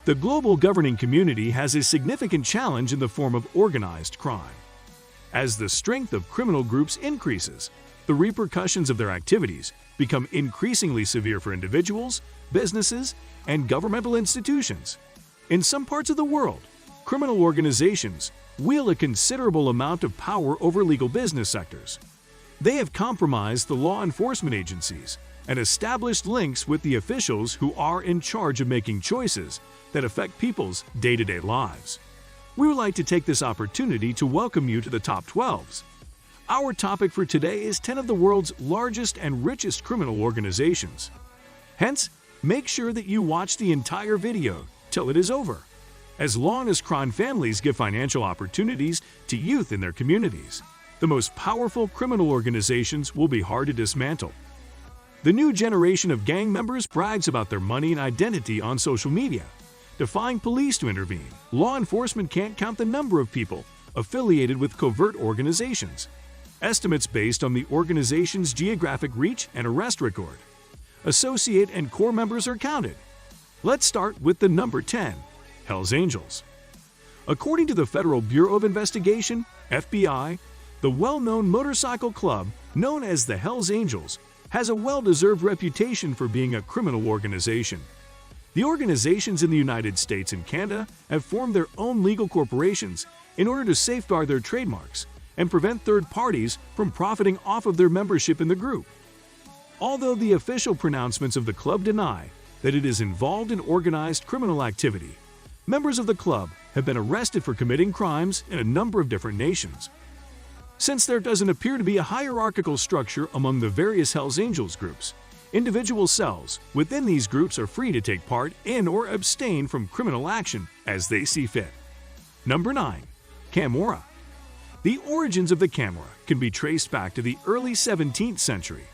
The global governing community has a significant challenge in the form of organized crime. As the strength of criminal groups increases, the repercussions of their activities become increasingly severe for individuals, businesses, and governmental institutions. In some parts of the world, criminal organizations wield a considerable amount of power over legal business sectors. They have compromised the law enforcement agencies and established links with the officials who are in charge of making choices that affect people's day-to-day lives. We would like to take this opportunity to welcome you to the Top 12s. Our topic for today is 10 of the world's largest and richest criminal organizations. Hence, make sure that you watch the entire video till it is over, as long as crime families give financial opportunities to youth in their communities. The most powerful criminal organizations will be hard to dismantle. The new generation of gang members brags about their money and identity on social media, defying police to intervene. Law enforcement can't count the number of people affiliated with covert organizations. Estimates based on the organization's geographic reach and arrest record. Associate and core members are counted. Let's start with the number 10, Hells Angels. According to the Federal Bureau of Investigation, FBI, the well-known motorcycle club known as the Hells Angels has a well-deserved reputation for being a criminal organization. The organizations in the United States and Canada have formed their own legal corporations in order to safeguard their trademarks and prevent third parties from profiting off of their membership in the group. Although the official pronouncements of the club deny that it is involved in organized criminal activity, members of the club have been arrested for committing crimes in a number of different nations. Since there doesn't appear to be a hierarchical structure among the various Hells Angels groups, individual cells within these groups are free to take part in or abstain from criminal action as they see fit. Number 9. Camorra. The origins of the Camorra can be traced back to the early 17th century.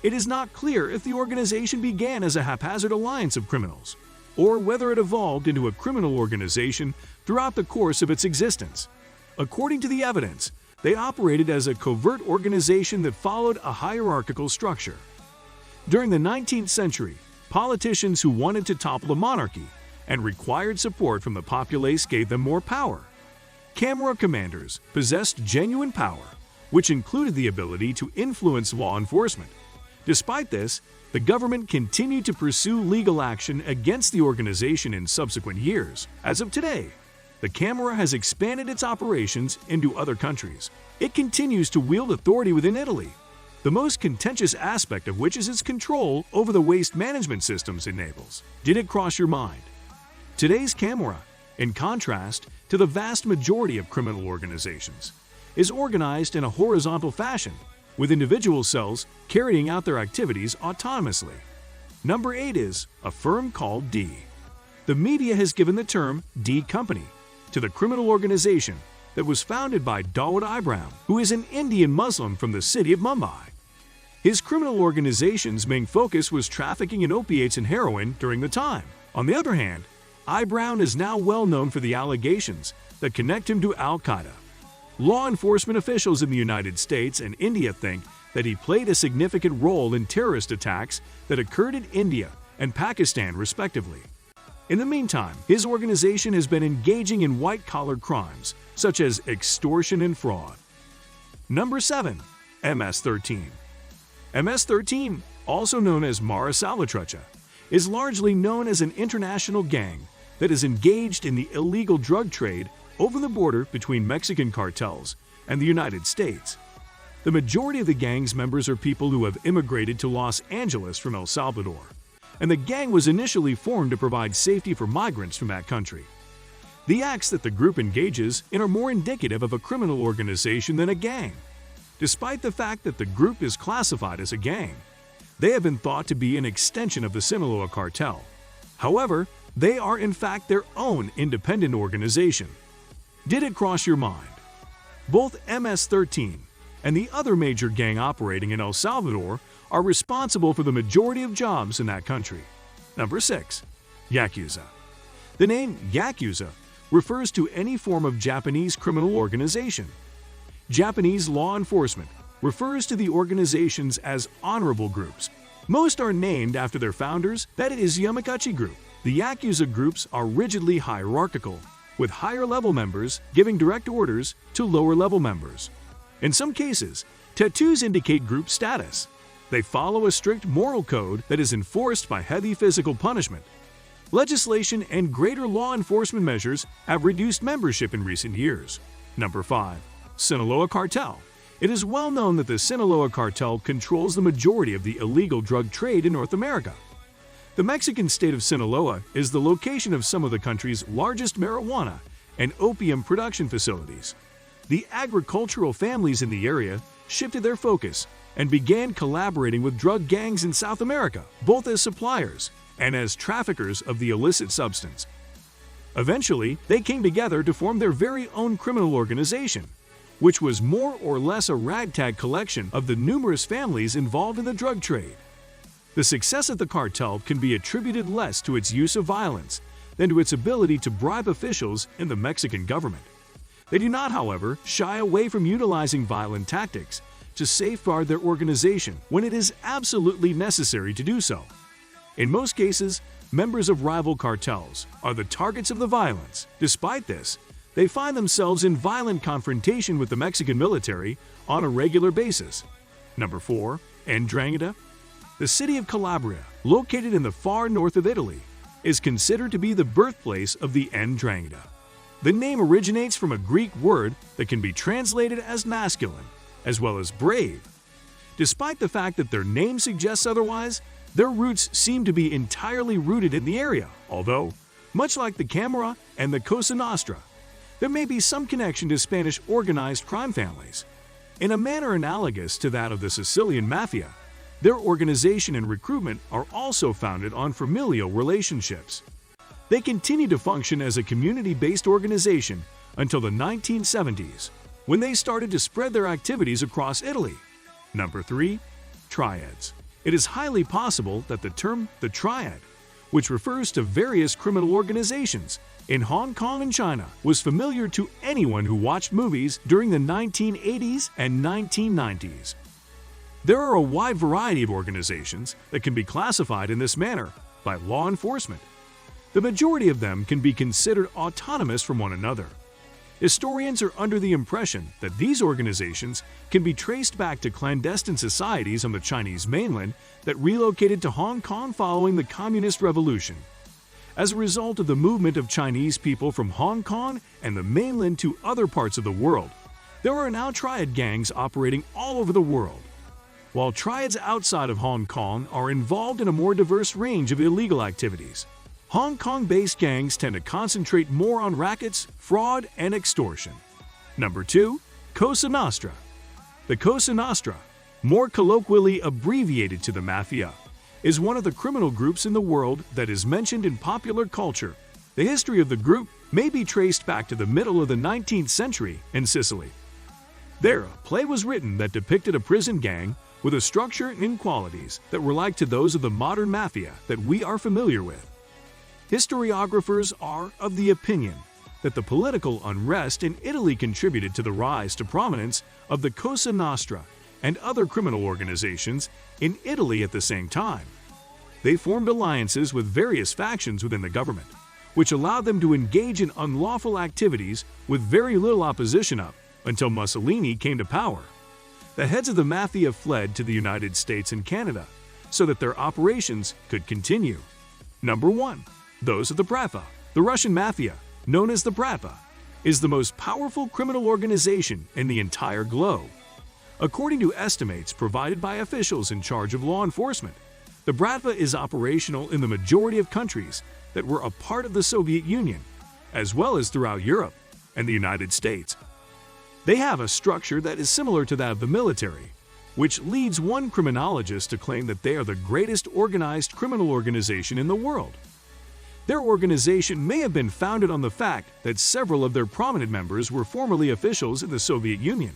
It is not clear if the organization began as a haphazard alliance of criminals, or whether it evolved into a criminal organization throughout the course of its existence. According to the evidence, they operated as a covert organization that followed a hierarchical structure. During the 19th century, politicians who wanted to topple the monarchy and required support from the populace gave them more power. Camorra commanders possessed genuine power, which included the ability to influence law enforcement. Despite this, the government continued to pursue legal action against the organization in subsequent years. As of today, the Camorra has expanded its operations into other countries. It continues to wield authority within Italy, the most contentious aspect of which is its control over the waste management systems it enables. Did it cross your mind? Today's Camorra, in contrast to the vast majority of criminal organizations, is organized in a horizontal fashion, with individual cells carrying out their activities autonomously. Number 8 is a firm called D. The media has given the term D Company to the criminal organization that was founded by Dawood Ibrahim, who is an Indian Muslim from the city of Mumbai. His criminal organization's main focus was trafficking in opiates and heroin during the time. On the other hand, Ibrahim is now well known for the allegations that connect him to Al-Qaeda. Law enforcement officials in the United States and India think that he played a significant role in terrorist attacks that occurred in India and Pakistan respectively. In the meantime, his organization has been engaging in white-collar crimes such as extortion and fraud. Number 7. MS-13. MS-13, also known as Mara Salvatrucha, is largely known as an international gang that is engaged in the illegal drug trade over the border between Mexican cartels and the United States. The majority of the gang's members are people who have immigrated to Los Angeles from El Salvador, and the gang was initially formed to provide safety for migrants from that country. The acts that the group engages in are more indicative of a criminal organization than a gang. Despite the fact that the group is classified as a gang, they have been thought to be an extension of the Sinaloa Cartel. However, they are in fact their own independent organization. Did it cross your mind? Both MS-13 and the other major gang operating in El Salvador are responsible for the majority of jobs in that country. Number 6. Yakuza. The name Yakuza refers to any form of Japanese criminal organization. Japanese law enforcement refers to the organizations as honorable groups. Most are named after their founders, that is Yamakouchi Group, The Yakuza groups are rigidly hierarchical, with higher-level members giving direct orders to lower-level members. In some cases, tattoos indicate group status. They follow a strict moral code that is enforced by heavy physical punishment. Legislation and greater law enforcement measures have reduced membership in recent years. Number 5. Sinaloa Cartel. It is well known that the Sinaloa Cartel controls the majority of the illegal drug trade in North America. The Mexican state of Sinaloa is the location of some of the country's largest marijuana and opium production facilities. The agricultural families in the area shifted their focus and began collaborating with drug gangs in South America, both as suppliers and as traffickers of the illicit substance. Eventually, they came together to form their very own criminal organization, which was more or less a ragtag collection of the numerous families involved in the drug trade. The success of the cartel can be attributed less to its use of violence than to its ability to bribe officials in the Mexican government. They do not, however, shy away from utilizing violent tactics to safeguard their organization when it is absolutely necessary to do so. In most cases, members of rival cartels are the targets of the violence. Despite this, they find themselves in violent confrontation with the Mexican military on a regular basis. Number 4. NDrangheta. The city of Calabria, located in the far north of Italy, is considered to be the birthplace of the NDrangheta. The name originates from a Greek word that can be translated as masculine, as well as brave. Despite the fact that their name suggests otherwise, their roots seem to be entirely rooted in the area, although, much like the Camorra and the Cosa Nostra, there may be some connection to Spanish organized crime families. In a manner analogous to that of the Sicilian Mafia, their organization and recruitment are also founded on familial relationships. They continue to function as a community-based organization until the 1970s, when they started to spread their activities across Italy. Number 3. Triads. It is highly possible that the term the Triad, which refers to various criminal organizations in Hong Kong and China, was familiar to anyone who watched movies during the 1980s and 1990s. There are a wide variety of organizations that can be classified in this manner by law enforcement. The majority of them can be considered autonomous from one another. Historians are under the impression that these organizations can be traced back to clandestine societies on the Chinese mainland that relocated to Hong Kong following the Communist Revolution. As a result of the movement of Chinese people from Hong Kong and the mainland to other parts of the world, there are now triad gangs operating all over the world. While triads outside of Hong Kong are involved in a more diverse range of illegal activities, Hong Kong-based gangs tend to concentrate more on rackets, fraud, and extortion. Number 2. Cosa Nostra. The Cosa Nostra, more colloquially abbreviated to the Mafia, is one of the criminal groups in the world that is mentioned in popular culture. The history of the group may be traced back to the middle of the 19th century in Sicily. There, a play was written that depicted a prison gang with a structure and qualities that were like to those of the modern mafia that we are familiar with. Historiographers are of the opinion that the political unrest in Italy contributed to the rise to prominence of the Cosa Nostra and other criminal organizations in Italy at the same time. They formed alliances with various factions within the government, which allowed them to engage in unlawful activities with very little opposition up until Mussolini came to power. The heads of the mafia fled to the United States and Canada so that their operations could continue. Number 1. Those of the Bratva. The Russian mafia, known as the Bratva, is the most powerful criminal organization in the entire globe. According to estimates provided by officials in charge of law enforcement, the Bratva is operational in the majority of countries that were a part of the Soviet Union, as well as throughout Europe and the United States. They have a structure that is similar to that of the military, which leads one criminologist to claim that they are the greatest organized criminal organization in the world. Their organization may have been founded on the fact that several of their prominent members were formerly officials in the Soviet Union.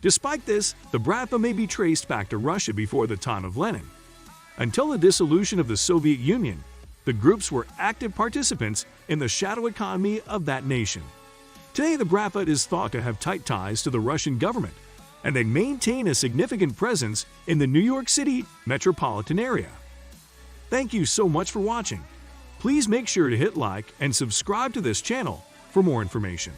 Despite this, the Bratva may be traced back to Russia before the time of Lenin. Until the dissolution of the Soviet Union, the groups were active participants in the shadow economy of that nation. Today, the Bratva is thought to have tight ties to the Russian government, and they maintain a significant presence in the New York City metropolitan area. Thank you so much for watching. Please make sure to hit like and subscribe to this channel for more information.